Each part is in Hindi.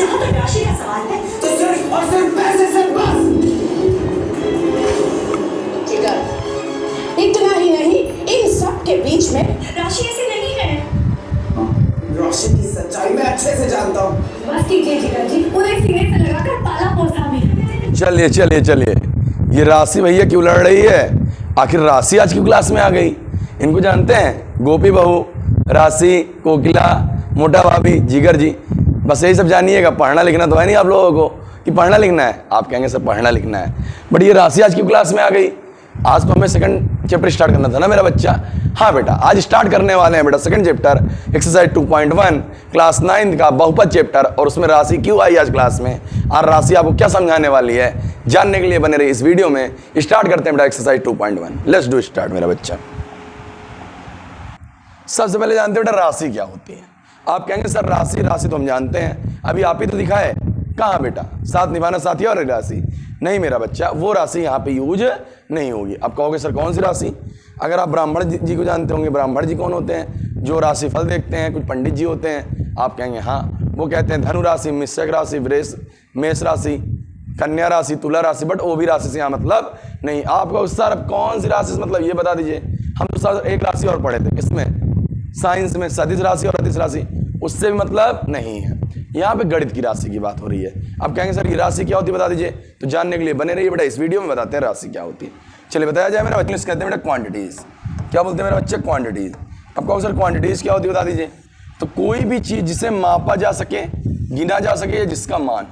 जहाँ तक राशि का सवाल है तो सिर्फ और सिर्फ पैसे से बस। इतना ही नहीं, इन सब के बीच में राशि ऐसी नहीं है। राशि की सच्चाई मैं अच्छे से जानता हूँ। बस कीजिए जिगर जी, उन्हें सीने से लगाकर पाला पोसा भी। चलिए चलिए चलिए, ये राशि भैया क्यों लड़ रही है? आखिर राशि आज क्यों क्लास में आ गई? इनको जानते हैं? गोपी बहू, राशि, कोकिला, मोटा भाभी, जिगर जी, बस यही सब जानिएगा। पढ़ना लिखना तो है नहीं आप लोगों को कि पढ़ना लिखना है। आप कहेंगे सर पढ़ना लिखना है, बट ये राशि आज क्यों क्लास में आ गई? आज तो हमें सेकंड चैप्टर स्टार्ट करना था ना मेरा बच्चा। हाँ बेटा, आज स्टार्ट करने वाले हैं बेटा सेकंड चैप्टर, एक्सरसाइज 2.1 क्लास 9 का बहुपद चैप्टर। और उसमें राशि क्यों आई आज क्लास में, और राशि आपको क्या समझाने वाली है, जानने के लिए बने रही इस वीडियो में। स्टार्ट करते हैं बेटा एक्सरसाइज 2.1। लेट्स डू स्टार्ट मेरा बच्चा। सबसे पहले जानते हैं बेटा राशि क्या होती है। आप कहेंगे सर राशि, राशि तो हम जानते हैं, अभी आप ही तो दिखाए। कहाँ बेटा? साथ निभाना साथी और राशि नहीं मेरा बच्चा, वो राशि यहाँ पे यूज नहीं होगी। आप कहोगे सर कौन सी राशि? अगर आप ब्राह्मण जी को जानते होंगे, ब्राह्मण जी कौन होते हैं? जो राशि फल देखते हैं। कुछ पंडित जी होते हैं, आप कहेंगे हाँ, वो कहते हैं धनु राशि, मिश्रक राशि, वृष, मेष राशि, कन्या राशि, तुला राशि, बट वो भी राशि से यहाँ मतलब नहीं। आपको सर कौन सी राशि से मतलब ये बता दीजिए। हम तो सर एक राशि और पढ़े थे, किसमें? साइंस में, सदिश राशि और अदिश राशि, उससे भी मतलब नहीं है। यहाँ पे गणित की राशि की बात हो रही है। आप कहेंगे सर ये राशि क्या होती है बता दीजिए, तो जानने के लिए बने रहिए बेटा, इस वीडियो में बताते हैं राशि क्या होती है। चलिए बताया जाए मेरा बच्चा। कहते हैं बेटा क्वांटिटीज। क्या बोलते हैं मेरा बच्चा? क्वांटिटीज। अब कहो सर क्वांटिटीज क्या होती है बता दीजिए। तो कोई भी चीज जिसे मापा जा सके, गिना जा सके, या जिसका मान,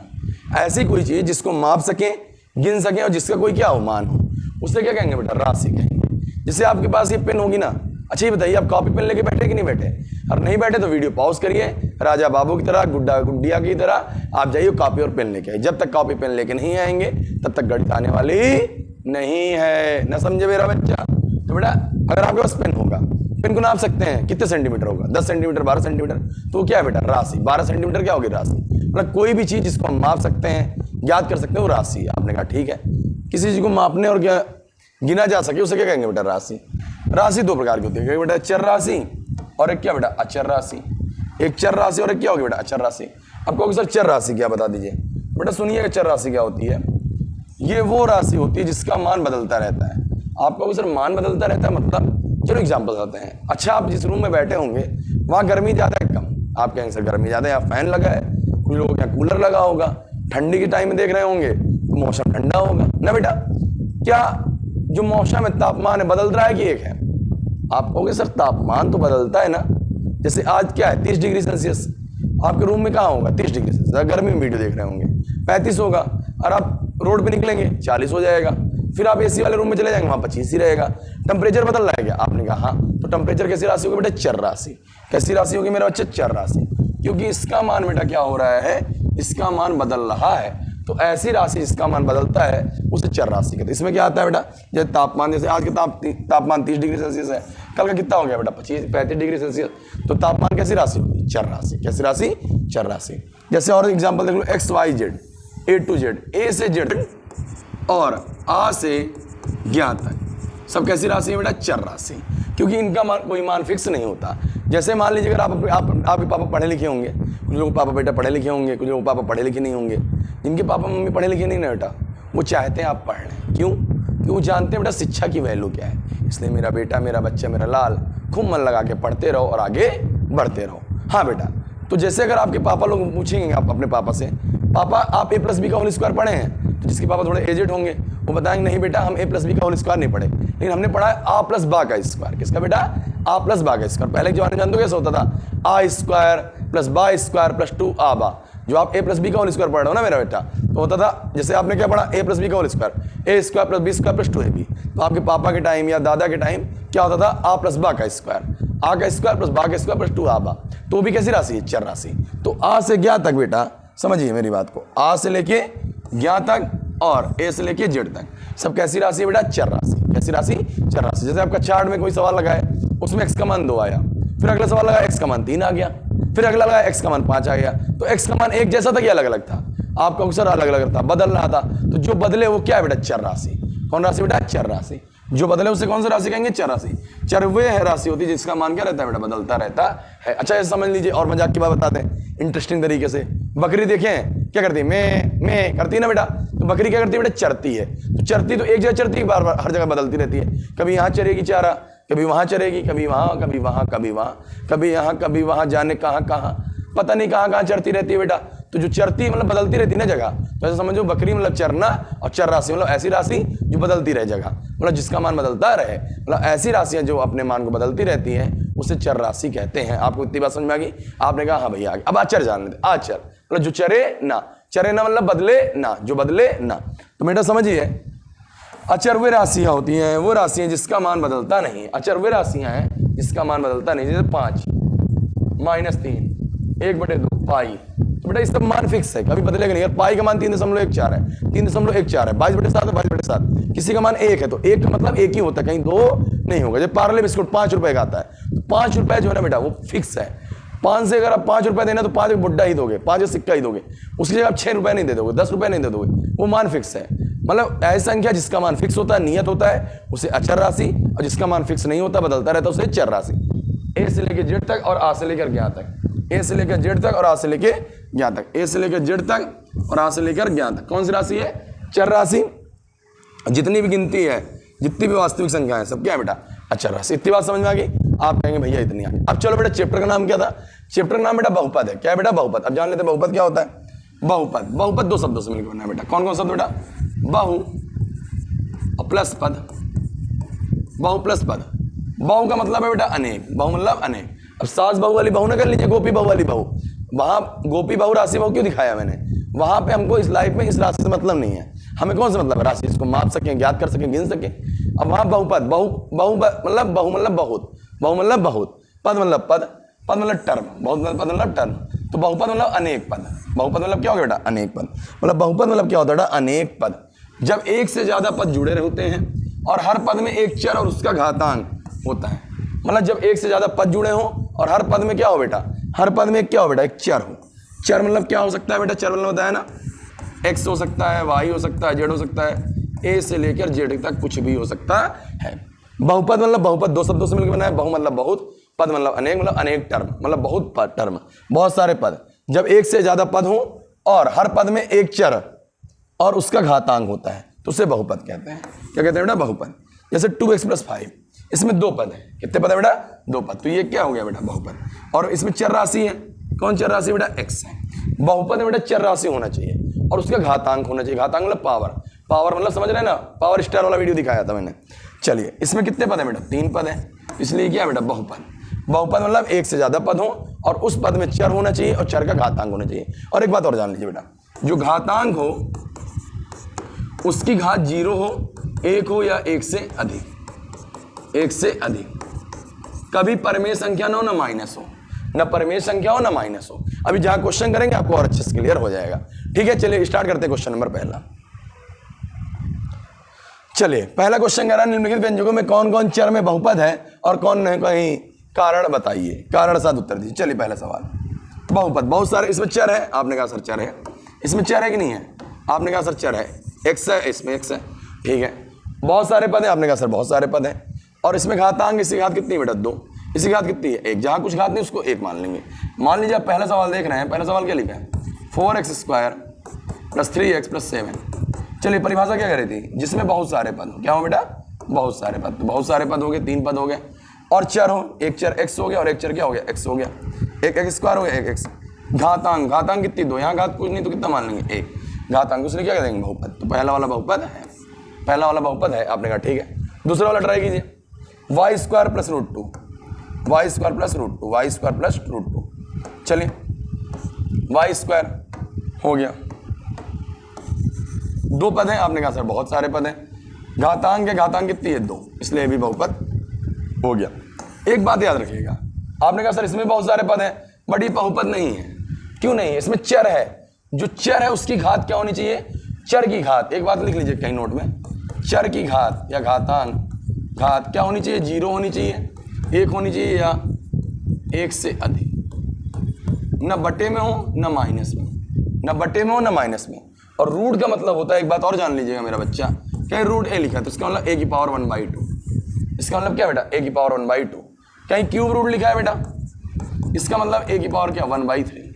ऐसी कोई चीज जिसको माप सके, गिन सके और जिसका कोई क्या हो, मान हो, उसे क्या कहेंगे बेटा? राशि कहेंगे। जैसे आपके पास ये पेन होगी ना, अच्छा ये बताइए आप कॉपी पेन लेके बैठे कि नहीं बैठे? और नहीं बैठे तो वीडियो पॉज करिए, राजा बाबू की तरह, गुड्डा गुड्डिया की तरह आप जाइए कॉपी और पेन लेके आइए। जब तक कॉपी पेन लेके नहीं आएंगे तब तक गणित आने वाली नहीं है। ना समझे मेरा बच्चा? तो बेटा अगर आपके पास पेन होगा, पेन को नाप सकते हैं, कितने सेंटीमीटर होगा? 10 सेंटीमीटर, 12 सेंटीमीटर, तो क्या है बेटा? राशि। 12 सेंटीमीटर क्या होगी? राशि। मतलब कोई भी चीज जिसको हम माप सकते हैं, याद कर सकते हैं, वो राशि। आपने कहा ठीक है। किसी चीज को मापने और क्या गिना जा सके उसे क्या कहेंगे बेटा? राशि। राशि दो प्रकार की होती है बेटा, चर राशि और एक क्या बेटा? अचर राशि। एक चर राशि और एक क्या होगी बेटा? अचर राशि। अब कहोगे सर चर राशि क्या, बता दीजिए। बेटा सुनिए चर राशि क्या होती है। ये वो राशि होती है जिसका मान बदलता रहता है। आप कहोगे सर मान बदलता रहता है मतलब? चलो एग्जाम्पल बताते हैं। अच्छा आप जिस रूम में बैठे होंगे वहाँ गर्मी ज़्यादा है कम? आप कहेंगे सर गर्मी ज़्यादा है, यहाँ फैन लगा है, कुछ लोगों के यहाँ कूलर लगा होगा। ठंडी के टाइम में देख रहे होंगे तो मौसम ठंडा होगा ना बेटा। क्या जो मौसम है, तापमान है, बदल रहा है कि एक है? आप कहोगे सर तापमान तो बदलता है ना। जैसे आज क्या है? 30 डिग्री सेल्सियस। आपके रूम में कहाँ होगा? 30 डिग्री सेल्सियस। गर्मी में वीडियो देख रहे होंगे 35 होगा, और आप रोड पे निकलेंगे 40 हो जाएगा। फिर आप एसी वाले रूम में चले जाएंगे, वहाँ 25 ही रहेगा। टेम्परेचर बदल रहा है क्या? आपने कहा हाँ। तो टेम्परेचर कैसी राशि होगी बेटा? चर राशि। कैसी राशि होगी मेरा बच्चा? चर राशि। क्योंकि इसका मान बेटा क्या हो रहा है? इसका मान बदल रहा है। तो ऐसी राशि जिसका मान बदलता है उसे चर राशि कहते हैं। इसमें क्या आता है बेटा? जैसे तापमान, जैसे आज का तापमान 30 डिग्री सेल्सियस है, कल का कितना हो गया बेटा? 35 डिग्री सेल्सियस। तो तापमान कैसी राशि होगी? चर राशि। कैसी राशि? चर राशि। जैसे और एग्जाम्पल देख लो, X Y Z, A to Z, A से जेड और आ से ज्ञात तक, सब कैसी राशि है बेटा? चर राशि। क्योंकि इनका मान, कोई मान फिक्स नहीं होता। जैसे मान लीजिए अगर आपके पापा पढ़े लिखे होंगे, कुछ लोग पापा बेटा पढ़े लिखे होंगे, कुछ लोग पापा पढ़े लिखे नहीं होंगे। जिनके पापा मम्मी पढ़े लिखे नहीं ना बेटा, वो चाहते हैं आप पढ़ लें। क्यों? क्योंकि वो जानते हैं बेटा शिक्षा की वैल्यू क्या है। इसलिए मेरा बेटा, मेरा बच्चा, मेरा लाल खूब मन लगा के पढ़ते रहो और आगे बढ़ते रहो। हाँ बेटा, तो जैसे अगर आपके पापा लोग पूछेंगे आप अपने पापा से, पापा आप a+b का होल स्क्वायर पढ़े हैं? तो जिसके पापा थोड़े एजेड होंगे वो बताएंगे नहीं बेटा हम a+b का होल स्क्वायर नहीं पढ़े, लेकिन हमने पढ़ा है a+ बा का स्क्वायर। किसका बेटा? a+ बा का स्क्वायर। पहले के जमाने में जानते हो कैसे होता था? a स्क्वायर प्लस बा स्क्वायर प्लस 2a बा। जो आप a+b का होल स्क्वायर पढ़ रहे हो ना मेरा बेटा, तो होता था जैसे आपने क्या पढ़ा? a+b का whole square, a square plus b square plus 2ab। तो आपके पापा के टाइम या दादा के टाइम क्या होता था? a+ बा का स्क्वायर, a का स्क्वायर प्लस बा का स्क्वायर प्लस 2a बा। तो वो भी कैसी राशि है? चर राशि। तो a से ज्ञात तक बेटा समझिए मेरी बात को, a से लेके ज्ञात तक और a से लेके z तक सब कैसी राशि है बेटा? चर राशि। कैसी राशि? चर राशि। जैसे आपका चार्ट में कोई सवाल लगा है, उसमें x का मान 2 आया, फिर अगला सवाल लगा x का मान 3 आ गया, फिर अगला लगा x का मान 5 आ गया। तो x का मान एक जैसा था कि अलग अलग था? आपका अक्सर अलग अलग था, बदल रहा था। तो जो बदले वो क्या है बेटा? चर राशि। कौन राशि बेटा? चर राशि। जो बदले उसे कौन सी राशि कहेंगे? चर राशि। चर वे है राशि होती है जिसका मान क्या रहता है बेटा? बदलता रहता है। अच्छा ये समझ लीजिए और मजाक की बात बताते हैं इंटरेस्टिंग तरीके से। बकरी देखें क्या करती है? मैं करती है ना बेटा। तो बकरी क्या करती है बेटा? चरती है। तो चरती तो एक जगह चरती है, बार बार हर जगह बदलती रहती है। कभी यहाँ चरेगी चारा, कभी वहाँ चरेगी, कभी वहाँ, कभी वहाँ, कभी वहाँ, कभी यहाँ, कभी वहाँ, जाने कहाँ कहाँ, पता नहीं कहाँ कहाँ चरती रहती है बेटा। तो जो चरती मतलब बदलती रहती है ना जगह, तो ऐसे समझो बकरी मतलब चरना, और चर राशि मतलब ऐसी राशि जो बदलती रहे जगह, मतलब जिसका मान बदलता रहे, मतलब ऐसी राशियां जो अपने मान को बदलती रहती हैं उसे चर राशि कहते हैं। आपको इतनी बात समझ में आ गई? आपने कहा हाँ भैया। अब आचर जान लेते। आचर मतलब जो चरे ना, चरे ना मतलब बदले ना, जो बदले ना। तो बेटा समझिए अचर वे राशियां होती हैं, वो राशियां जिसका मान बदलता नहीं है। अचर वे राशियां हैं जिसका मान बदलता नहीं, जैसे 5 -3 1/2 पाई। तो बेटा इसका मान फिक्स है, कभी बदलेगा नहीं। पाई का मान 3.14 है, 3.14 है। 22/7 है, 22/7। किसी का मान 1 है तो 1 का मतलब 1 ही होता है, कहीं 2 नहीं होगा। जब पार्ले बिस्कुट 5 रुपए का आता है तो 5 रुपए जो है ना बेटा वो फिक्स है। 5 से अगर आप 5 रुपए देना तो 5 बुड्ढा ही दोगे, 5 सिक्का ही दोगे। उसकी जगह आप 6 रुपए नहीं दे दोगे, 10 रुपए नहीं दे दोगे। वो मान फिक्स है। मतलब ऐसी संख्या जिसका मान फिक्स होता है, नियत होता है, उसे अचर राशि, और जिसका मान फिक्स नहीं होता बदलता रहता है उसे चर राशि। ए से लेकर जेड तक और आ से लेकर ज्ञा तक, ए से लेकर जेड तक और आ से लेकर ज्ञा तक, ए से लेकर जेड तक और आ से लेकर ज्ञा तक कौन सी राशि है? चर राशि। जितनी भी गिनती है, जितनी भी वास्तविक संख्या है, सब क्या है बेटा? अचर राशि। इतनी बात समझ में आ गई? आप कहेंगे भैया इतनी आ गई। अब चलो बेटा चैप्टर का नाम क्या था? चैप्टर का नाम बेटा बहुपद है। क्या है बेटा? बहुपद। अब जान लेते हैं बहुपद क्या होता है। बहुपद, बहुपद 2 शब्दों से मिलकर बना है बेटा। कौन कौन शब्द बेटा? बहु और प्लस पद। बहु प्लस पद। बहु का मतलब है बेटा अनेक, बहु मतलब अनेक। अब सास बहू वाली बहू ना कर लीजिए, गोपी बहू वाली बहू। वहां गोपी बहू राशि बहू क्यों दिखाया मैंने? वहां पे हमको इस लाइफ में इस राशि से मतलब नहीं है। हमें कौन सा मतलब है? राशि जिसको माप सकें, ज्ञात कर सकें, गिन सकें। अब वहां बहुपद, बहु मतलब बहुत, बहु मतलब बहुत, पद मतलब पद, पद मतलब टर्म, बहुत मतलब पद मतलब टर्म। तो बहुपद मतलब अनेक पद। बहुपद मतलब क्या होगा बेटा? अनेक पद। मतलब बहुपद मतलब क्या होता है बेटा? अनेक पद। जब एक से ज्यादा पद जुड़े होते हैं और हर पद में एक चर और उसका घातांक होता है। मतलब जब एक से ज्यादा पद जुड़े हों और हर पद में क्या हो बेटा? हर पद में क्या हो बेटा? एक चर हो। चर मतलब क्या हो सकता है बेटा? चर मतलब होता है ना, एक्स हो सकता है, वाई हो सकता है, जेड हो सकता है, ए से लेकर जेड तक कुछ भी हो सकता है। बहुपद मतलब बहुपद 2 शब्दों से मिलकर बना है। बहु मतलब बहुत, पद मतलब अनेक, मतलब अनेक टर्म, मतलब बहुत पद, टर्म, बहुत सारे पद। जब एक से ज्यादा पद हो और हर पद में एक चर और उसका घातांक होता है तो उसे बहुपद कहते हैं। क्या कहते हैं बेटा? बहुपद। जैसे 2x + 5, इसमें 2 पद है। कितने पद है बेटा? 2 पद। तो ये क्या हो गया बेटा? बहुपद। और इसमें चर राशि है। कौन चर राशि बेटा? x है। बहुपद में बेटा चर राशि होना चाहिए और उसका घातांक होना चाहिए। घातांक मतलब पावर। पावर मतलब समझ रहे हैं ना? पावर स्टार वाला वीडियो दिखाया था मैंने। चलिए इसमें कितने पद है बेटा? 3 पद है, इसलिए क्या बेटा? बहुपद। बहुपद मतलब एक से ज्यादा पद हो और उस पद में चर होना चाहिए और चर का घातांक होना चाहिए। और एक बात और जान लीजिए बेटा, जो घातांक हो उसकी घात 0 हो, 1 हो या 1 से अधिक, 1 से अधिक। कभी परमेय संख्या ना हो ना माइनस हो, ना परमेय संख्या हो ना माइनस हो। अभी जहां क्वेश्चन करेंगे आपको और अच्छे से क्लियर हो जाएगा। ठीक है, चलिए स्टार्ट करते हैं क्वेश्चन नंबर पहला। चलिए पहला क्वेश्चन कह रहा है निम्नलिखित व्यंजकों में कौन कौन चर में बहुपद है और कौन नहीं, कहीं कारण बताइए। कारण साथ उत्तर दीजिए। चलिए पहला सवाल, बहुपद। बहुत सारे इसमें चर है। आपने कहा सर चर है। इसमें चर है कि नहीं है? आपने कहा सर चर है, x है, इसमें x है। ठीक है, बहुत सारे पद है। आपने कहा सर बहुत सारे पद है। और इसमें घातांक, इसकी घात कितनी है बेटा? 2। इसकी घात कितनी है? 1। जहां कुछ घात नहीं उसको 1 मान लेंगे। मान लीजिए आप पहला सवाल देख रहे हैं। पहला सवाल क्या लिखा है? 4x² + 3x + 7। चलिए परिभाषा क्या कर रही थी? जिसमें बहुत सारे पद हो। क्या हो बेटा? बहुत सारे पद। तो बहुत सारे पद हो गए, 3 पद हो गए और चर हो। एक चर x हो गया और एक चर क्या हो गया? x हो गया। एक x² हो गया, एक x। घातांक, घातांक कितनी? 2। यहाँ घात कुछ नहीं तो कितना मान लेंगे? 1। घातांक उसने क्या कह देंगे? बहुपद। तो पहला वाला बहुपद है, पहला वाला बहुपद है। आपने कहा ठीक है। दूसरा वाला ट्राई कीजिए, y² + √2, y² + √2, y² + √2। चलिए y² हो गया। 2 पद हैं। आपने कहा सर बहुत सारे पद हैं। घातांक है, घातांक कितनी है? 2, इसलिए भी बहुपद हो गया। एक बात याद रखिएगा, आपने कहा सर इसमें बहुत सारे पद हैं बट ये बहुपद नहीं है। क्यों नहीं है? इसमें चर है। जो चर है उसकी घात क्या होनी चाहिए? चर की घात, एक बात लिख लीजिए कहीं नोट में, चर की घात या घातांक, घात क्या होनी चाहिए? 0 होनी चाहिए, 1 होनी चाहिए या 1 से अधिक। न बटे में हो न माइनस में, न बटे में हो न माइनस में। और रूट का मतलब होता है, एक बात और जान लीजिएगा मेरा बच्चा, कहीं रूट ए लिखा है तो इसका मतलब a की पावर 1/2, इसका मतलब क्या बेटा a की पावर 1/2, कहीं क्यूब रूट लिखा है बेटा, इसका मतलब a की पावर क्या 1/3,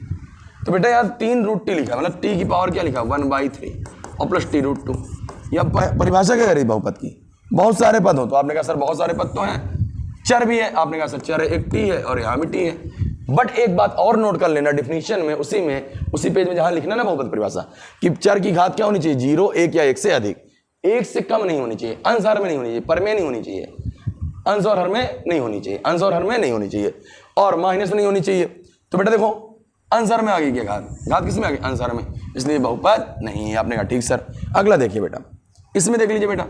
तो बेटा यार 3 रूट टी लिखा है मतलब t की पावर क्या लिखा 1/3 और प्लस t√2। यह परिभाषा क्या करी बहुपद की, बहुत सारे पद हो, तो आपने कहा सर बहुत सारे पद तो हैं, चर भी है, आपने कहा सर चर है, एक टी है और यहाँ भी टी है। बट एक बात और नोट कर लेना डिफिनीशन में, उसी पेज में जहां लिखना ना बहुपद परिभाषा कि चर की घात क्या होनी चाहिए 0, 1 या 1 से अधिक, 1 से कम नहीं होनी चाहिए, अंश हर में नहीं होनी चाहिए, पर में नहीं होनी चाहिए, अंश और हर में नहीं होनी चाहिए, अंश और हर में नहीं होनी चाहिए, और माइनस में नहीं होनी चाहिए। तो बेटा देखो अंश हर में आ गई क्या घात किस में आ गई अंश हर में, इसलिए बहुपद नहीं है। आपने कहा ठीक सर। अगला देखिए बेटा, इसमें देख लीजिए बेटा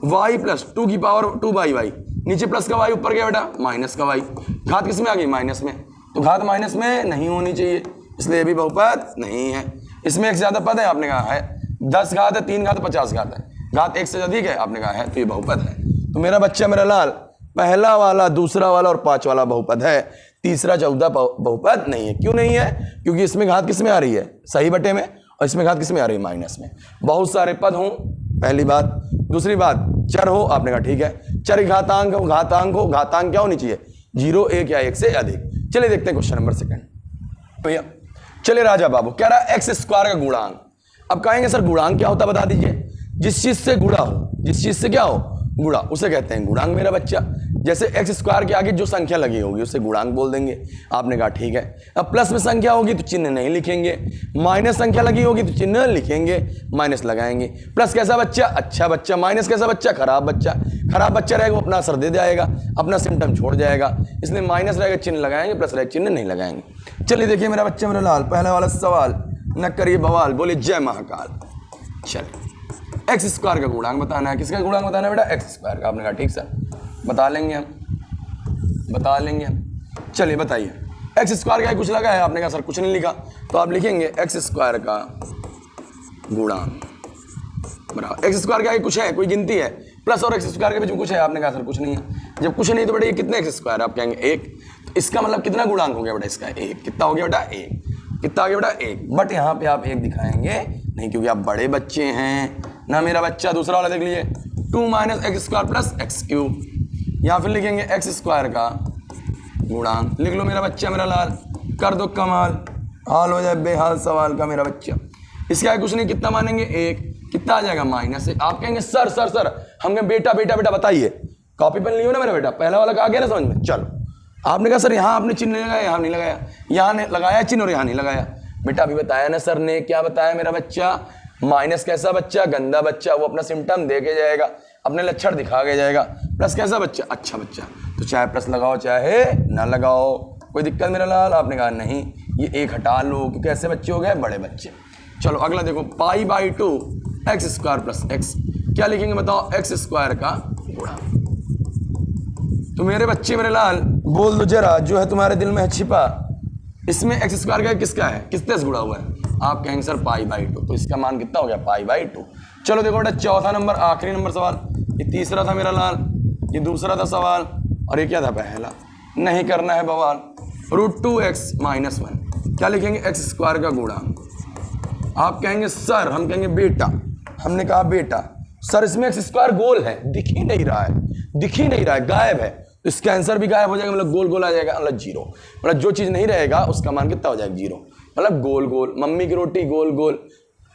y प्लस 2 की पावर 2/y, नीचे प्लस का y ऊपर गया बेटा माइनस का y, घात किस में आ गई माइनस में, तो घात माइनस में नहीं होनी चाहिए, इसलिए भी बहुपद नहीं है। इसमें एक से ज्यादा पद है, आपने कहा है 10 घात है, 3 घात 50 घात है, घात 1 से अधिक है, आपने कहा है, तो ये बहुपद है। तो मेरा बच्चा मेरा लाल पहला वाला, दूसरा वाला और 5 वाला बहुपद है, तीसरा चौथा बहुपद नहीं है। क्यों नहीं है? क्योंकि इसमें घात किस में आ रही है सही बटे में, और इसमें घात किस में आ रही है माइनस में। बहुत सारे पद हों पहली बात, दूसरी बात चर हो, आपने कहा ठीक है, चर घातांक हो, घातांक क्या होनी चाहिए 0, 1 या 1 से अधिक। चलिए देखते हैं क्वेश्चन नंबर 2 भैया। चलिए राजा बाबू कह रहा है x² का गुणांक। अब कहेंगे सर गुणांक क्या होता बता दीजिए। जिस चीज से गुणा हो, जिस चीज से क्या हो गुणा, उसे कहते हैं गुणांक मेरा बच्चा। जैसे x² के आगे जो संख्या लगी होगी उसे गुणांक बोल देंगे। आपने कहा ठीक है। अब प्लस में संख्या होगी तो चिन्ह नहीं लिखेंगे, माइनस संख्या लगी होगी तो चिन्ह लिखेंगे, माइनस लगाएंगे। प्लस कैसा बच्चा अच्छा बच्चा, माइनस कैसा बच्चा खराब बच्चा। खराब बच्चा रहेगा वो अपना असर दे जाएगा, अपना सिम्टम छोड़ जाएगा, इसलिए माइनस रहेगा चिन्ह लगाएंगे, प्लस रहेगा चिन्ह नहीं लगाएंगे। चलिए देखिए मेरा बच्चा मेरा लाल, पहला वाला सवाल न करिए बवाल, बोले जय महाकाल। चलिए x² का गुणांक बताना है। किसका गुणांक बताना है बेटा x² का। आपने कहा ठीक सर बता लेंगे हम। चलिए बताइए x² का कुछ लगा है, आपने कहा सर कुछ नहीं लिखा, तो आप लिखेंगे x² का गुणांक बराबर x² का कुछ है, कोई गिनती है, प्लस और x² के बीच में कुछ है, आपने कहा सर कुछ नहीं है। जब कुछ नहीं तो बेटा ये कितने x², आप कहेंगे 1, तो इसका मतलब कितना गुणांक हो गया बेटा इसका 1। कितना हो गया बेटा 1, कितना आ गया बेटा 1। बट यहाँ पे आप 1 दिखाएंगे नहीं क्योंकि आप बड़े बच्चे हैं ना मेरा बच्चा। दूसरा वाला देख लीजिए 2 - x² + x³, या फिर लिखेंगे x² का गुणांक। लिख लो मेरा बच्चा मेरा लाल, कर दो कमाल, हाल हो जाए बेहाल सवाल का मेरा बच्चा। इसका कुछ नहीं, कितना मानेंगे 1, कितना आ जाएगा -1। आप कहेंगे सर हम कहें बेटा बताइए, कॉपी पेन लियो ना मेरा बेटा, पहला वाला का आ गया ना समझ में। चलो आपने कहा सर यहाँ आपने चिन्ह नहीं लगाया, यहाँ नहीं लगाया, यहाँ ने लगाया चिन्ह और यहाँ नहीं लगाया। बेटा अभी बताया ना सर ने, क्या बताया मेरा बच्चा, माइनस कैसा बच्चा गंदा बच्चा, वो अपना सिम्टम दे के जाएगा, अपने लक्षण दिखा के जाएगा। प्लस कैसा बच्चा अच्छा बच्चा, तो चाहे प्लस लगाओ चाहे ना लगाओ कोई दिक्कत मेरा लाल। आपने कहा नहीं ये 1 हटा लो क्योंकि ऐसे बच्चे हो गए बड़े बच्चे। चलो अगला देखो π/2 x² + x, क्या लिखेंगे बताओ x² का गुणांक। तो मेरे बच्चे मेरे लाल बोल दो जरा जो है तुम्हारे दिल में है छिपा, इसमें x² का किसका है, किससे से गुणा हुआ है। आप कहेंगे सर π/2, तो इसका मान कितना हो गया π/2। चलो देखो बेटा चौथा नंबर आखिरी नंबर सवाल, ये तीसरा था मेरा लाल, ये दूसरा था सवाल, और ये क्या था पहला। नहीं करना है बवाल। √2x - 1, क्या लिखेंगे x² का गुणांक। आप कहेंगे सर, हम कहेंगे बेटा, हमने कहा बेटा सर इसमें x² गोल है, दिख ही नहीं रहा है, गायब है, तो इसका आंसर भी गायब हो जाएगा, मतलब गोल गोल आ जाएगा, मतलब 0। मतलब जो चीज नहीं रहेगा उसका मान कितना हो जाएगा 0, मतलब गोल गोल। मम्मी की रोटी गोल गोल,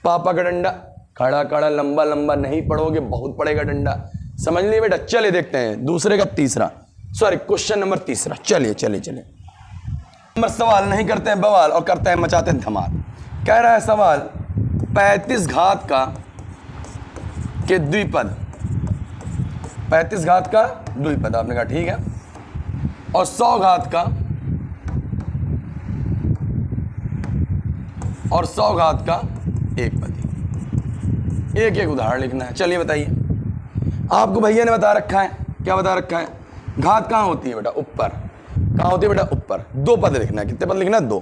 पापा का डंडा खड़ा खड़ा लंबा लंबा, नहीं पढ़ोगे बहुत पड़ेगा डंडा, समझ लिए बेटा। चलिए देखते हैं दूसरे का तीसरा, सॉरी क्वेश्चन नंबर तीसरा। चलिए नंबर सवाल नहीं करते हैं बवाल और करते हैं मचाते हैं धमाल। कह रहा है सवाल 35 घात का के द्विपद, 35 घात का द्विपद। आपने कहा ठीक है, और 100 घात का एक पद। एक उदाहरण लिखना है। चलिए बताइए, आपको भैया ने बता रखा है, क्या बता रखा है, घात कहाँ होती है बेटा ऊपर, कहाँ होती है बेटा ऊपर। 2 पद लिखना है, कितने पद लिखना है 2।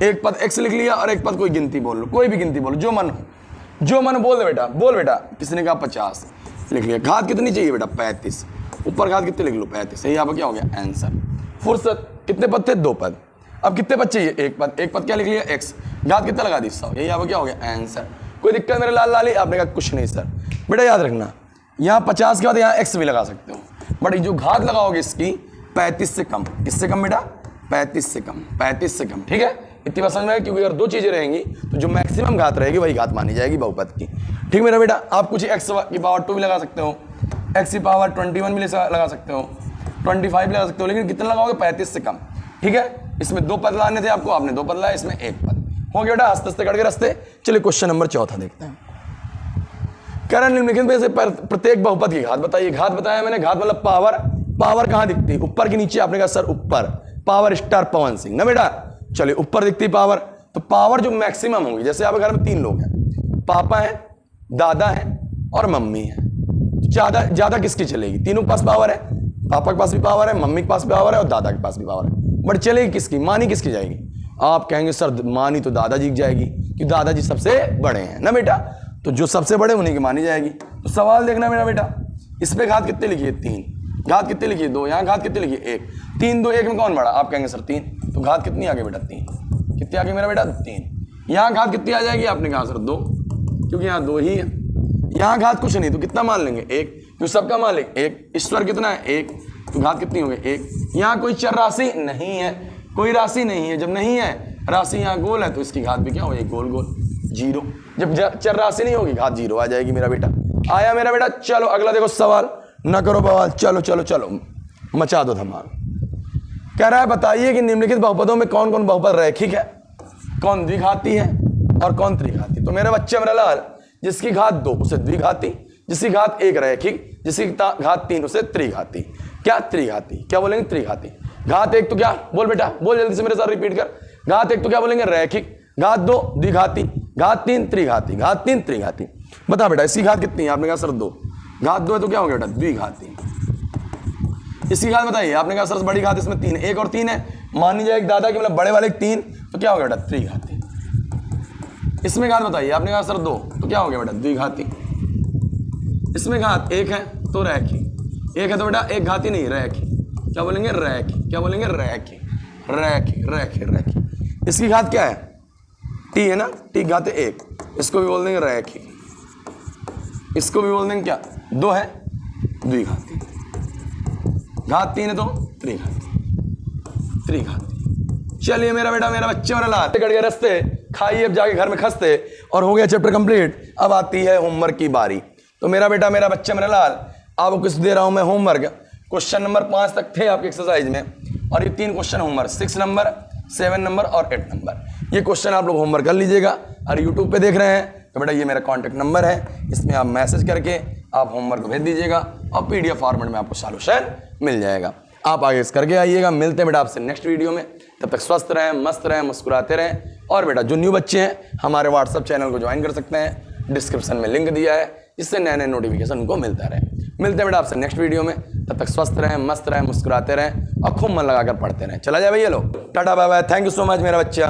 एक पद x लिख लिया और एक पद कोई गिनती बोल लो, कोई भी गिनती बोलो जो मन बोल दे बेटा, बोल बेटा। किसने कहा 50 लिख लिया। घात कितनी चाहिए बेटा 35, ऊपर घात कितने लिख लो 35, यही यहाँ पर क्या हो गया आंसर। फुर्सत कितने पद थे 2 पद, अब कितने पद चाहिए एक पद क्या लिख लिया x, घात कितना लगा दी 100, यही यहाँ पर क्या हो गया आंसर। कोई दिक्कत मेरे लाल लाली। आपने कहा कुछ नहीं सर, बेटा याद रखना, यहाँ 50 के बाद यहाँ x भी लगा सकते हो, बट जो घात लगाओगे इसकी 35 से कम, किससे कम बेटा 35 से कम, 35 से कम, ठीक है। इतनी बात समझ में आएगी, क्योंकि अगर दो चीजें रहेंगी तो जो मैक्सिमम घात रहेगी वही घात मानी जाएगी बहुपद की, ठीक मेरा बेटा। आप कुछ x की पावर 2 भी लगा सकते हो, x की पावर 21 भी लगा सकते हो, 25 भी लगा सकते हो, लेकिन कितना लगाओगे 35 से कम, ठीक है। इसमें 2 पद लाने थे आपको, आपने 2 पद लाए, इसमें 1 पद हो गया बेटा, हंसते हंसते कट के रस्ते। चलिए क्वेश्चन नंबर 4 देखते हैं। कह रहा निम्नलिखित में से प्रत्येक बहुपद की घात बताइए। घात बताया मैंने, घात मतलब पावर, पावर कहां दिखती है ऊपर की नीचे, आपने कहा सर ऊपर, पावर स्टार पवन सिंह ना बेटा। चलिए ऊपर दिखती पावर, तो पावर जो मैक्सिमम होगी, जैसे आपके घर में 3 लोग हैं, पापा है, दादा है और मम्मी है, ज्यादा किसकी चलेगी, तीनों के पास पावर है, पापा के पास भी पावर है, मम्मी के पास भी पावर है और दादा के पास भी पावर है, बट चलेगी किसकी, मानी किसकी जाएगी। आप कहेंगे सर मानी तो दादाजी की जाएगी, क्योंकि दादाजी सबसे बड़े हैं ना बेटा, तो जो सबसे बड़े उन्हीं की मानी जाएगी। तो सवाल देखना मेरा बेटा, इस पे घात कितनी लिखी है 3, घात कितनी लिखी है 2, यहाँ घात कितनी लिखी है 1, 3 2 1 में कौन बड़ा, आप कहेंगे सर 3, तो घात कितनी आ गई बेटा 3, कितनी आ गई मेरा बेटा 3। यहाँ घात कितनी आ जाएगी, आपने कहा सर 2, क्योंकि यहाँ 2 ही है, यहाँ घात कुछ नहीं, तो कितना मान लेंगे 1, क्योंकि सबका मान लेंगे 1, ईश्वर कितना है 1, तो घात कितनी हो गई 1। यहाँ कोई चर राशि नहीं है, कोई राशि नहीं है, जब नहीं है राशि यहाँ गोल है तो इसकी घात भी क्या हो जाएगी, गोल गोल 0। जब चर राशि नहीं होगी घात 0 आ जाएगी मेरा बेटा। आया मेरा बेटा। चलो अगला देखो सवाल, न करो बवाल, चलो चलो चलो मचा दो धमाल। कह रहा है बताइए कि निम्नलिखित बहुपदों में कौन कौन बहुपद रैखिक है, कौन द्विघाती है और कौन त्रिघाती। तो मेरे बच्चे मेरा लाल, जिसकी घात 2 उसे द्विघाती, जिसकी घात 1 रैखिक, जिसकी घात 3 उसे त्रिघाती। क्या त्रिघाती, क्या बोलेंगे त्रिघाती। घात 1 तो क्या, बोल बेटा बोल जल्दी से मेरे साथ रिपीट कर। घात 1 तो क्या बोलेंगे रैखिक, घात 2 द्विघाती, घात 3 त्रिघाती, घात 3 त्रिघाती। बता बेटा इसकी घात कितनी है, आपने कहा सर 2, घात 2 है तो क्या हो गया बेटा द्विघाती। इसकी घात बताइए, आपने कहा सर बड़ी घात इसमें 3, 1 और 3 है, मान लीजिए एक दादा की मतलब बड़े वाले 3, तो क्या हो गया बेटा त्रिघाती। इसमें घात बताइए, आपने कहा सर 2, तो क्या हो गया बेटा द्विघाती। इसमें घात 1 है तो रैखिक, 1 है तो बेटा एक घाती नहीं रैखिक, क्या बोलेंगे रैखिक, क्या बोलेंगे रैखिक, रैखिक रैखिक रैखिक। इसकी घात क्या है टी है ना, टी घात 1, इसको भी बोल देंगे रैखिक, इसको भी बोल देंगे क्या 2 है द्विघाती, घात 3 है तो त्रिघाती, त्रिघाती। चलिए मेरा बेटा मेरा बच्चे मेरा लाल कट गए रस्ते, खाइए अब जाके घर में खसते, और हो गया चैप्टर कंप्लीट। अब आती है होमवर्क की बारी। तो मेरा बेटा मेरा बच्चा मेरा लाल, आपको किस दे रहा हूं मैं होमवर्क। क्वेश्चन नंबर 5 तक थे आपके एक्सरसाइज में, और ये 3 क्वेश्चन होमवर्क, 6 नंबर 7 नंबर और 8 नंबर। ये क्वेश्चन आप लोग होमवर्क कर लीजिएगा। और यूट्यूब पे देख रहे हैं तो बेटा ये मेरा कॉन्टैक्ट नंबर है, इसमें आप मैसेज करके आप होमवर्क भेज दीजिएगा और PDF फॉर्मेट में आपको सॉल्यूशन मिल जाएगा। आप आगे इस करके आइएगा। मिलते हैं बेटा आपसे नेक्स्ट वीडियो में, तब तक स्वस्थ रहें, मस्त रहें, मुस्कुराते रहें। और बेटा जो न्यू बच्चे हैं हमारे व्हाट्सअप चैनल को ज्वाइन कर सकते हैं, डिस्क्रिप्शन में लिंक दिया है, जिससे नए नए नोटिफिकेशन उनको मिलता रहे। मिलते हैं बेटा आपसे नेक्स्ट वीडियो में, तब तक स्वस्थ रहें, मस्त रहें, मुस्कुराते रहें और खूब मन लगाकर पढ़ते रहें। चला जाए भैया लोग, tata bye bye, thank you so much मेरा बच्चा।